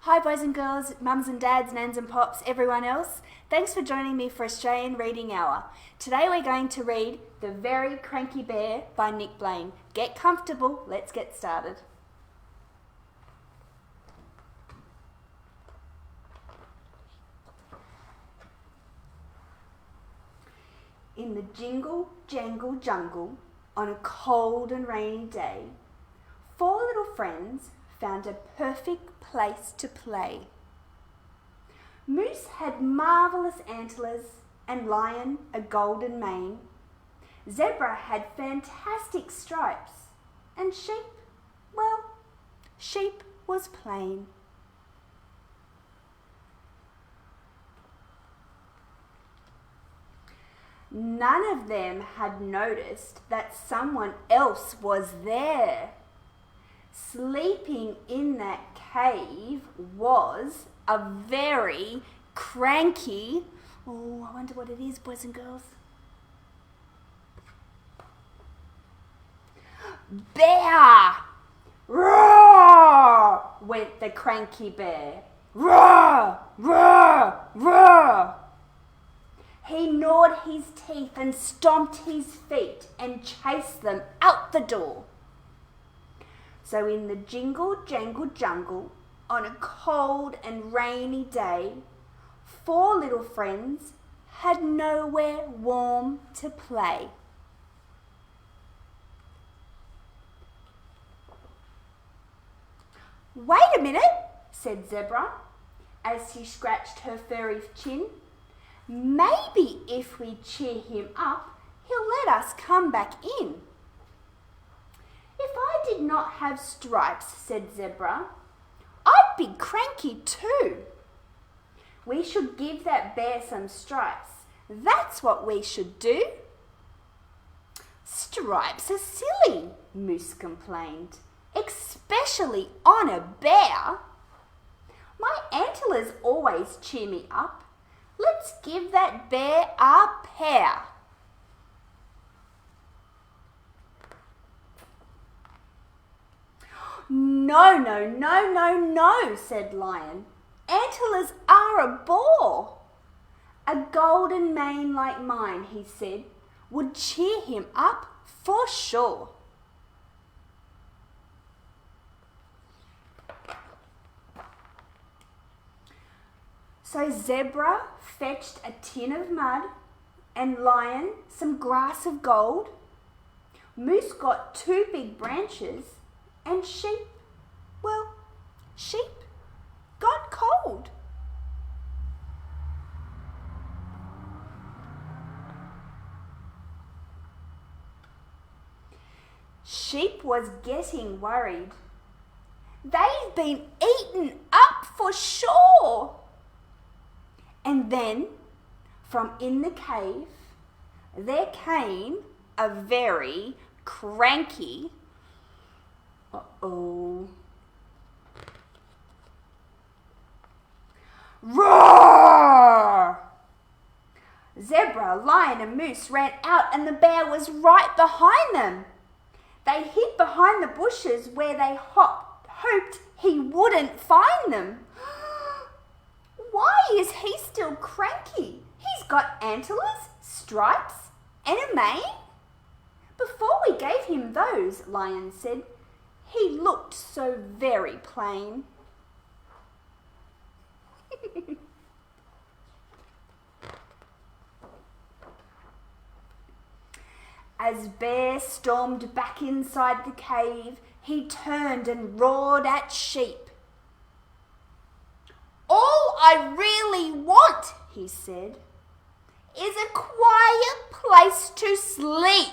Hi boys and girls, mums and dads, nans and pops, everyone else. Thanks for joining me for Australian Reading Hour. Today we're going to read The Very Cranky Bear by Nick Blaine. Get comfortable, let's get started. In the jingle jangle jungle, on a cold and rainy day, 4 little friends found a perfect place to play. Moose had marvellous antlers and Lion a golden mane. Zebra had fantastic stripes and Sheep, well, Sheep was plain. None of them had noticed that someone else was there. Sleeping in that cave was a very cranky, I wonder what it is, boys and girls. Bear! Roar! Went the cranky bear. Roar! Roar! Roar! He gnawed his teeth and stomped his feet and chased them out the door. So in the jingle jangle jungle, on a cold and rainy day, 4 little friends had nowhere warm to play. Wait a minute, said Zebra, as she scratched her furry chin. Maybe if we cheer him up, he'll let us come back in. If I did not have stripes, said Zebra, I'd be cranky too. We should give that bear some stripes. That's what we should do. Stripes are silly, Moose complained, especially on a bear. My antlers always cheer me up. Let's give that bear a pair. No, no, no, no, no, said Lion. Antlers are a bore. A golden mane like mine, he said, would cheer him up for sure. So Zebra fetched a tin of mud and Lion some grass of gold. Moose got 2 big branches and Sheep got cold. Sheep was getting worried. They've been eaten up for sure. And then, from in the cave, there came a very cranky, roar! Zebra, Lion and Moose ran out and the bear was right behind them. They hid behind the bushes where they hoped he wouldn't find them. Why is he still cranky? He's got antlers, stripes, and a mane. Before we gave him those, Lion said, he looked so very plain. As Bear stormed back inside the cave, he turned and roared at Sheep. All I really want, he said, is a quiet place to sleep.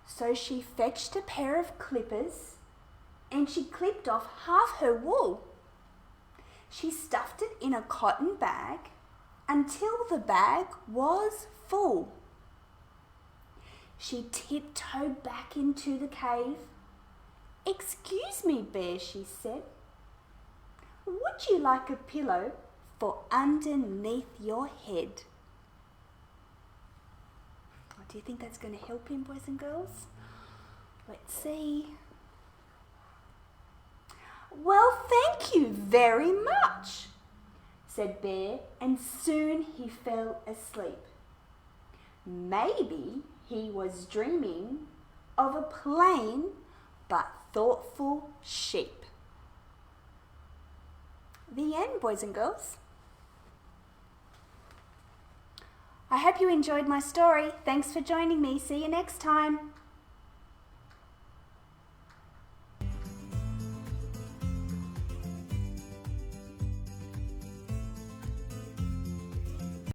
So she fetched a pair of clippers and she clipped off half her wool. She stuffed it in a cotton bag until the bag was full. She tiptoed back into the cave. Excuse me, Bear, she said. Would you like a pillow for underneath your head? do you think that's going to help him, boys and girls? Let's see. Well, thank you very much, said Bear, and soon he fell asleep. Maybe he was dreaming of a plain but thoughtful sheep. The end, boys and girls. I hope you enjoyed my story. Thanks for joining me. See you next time.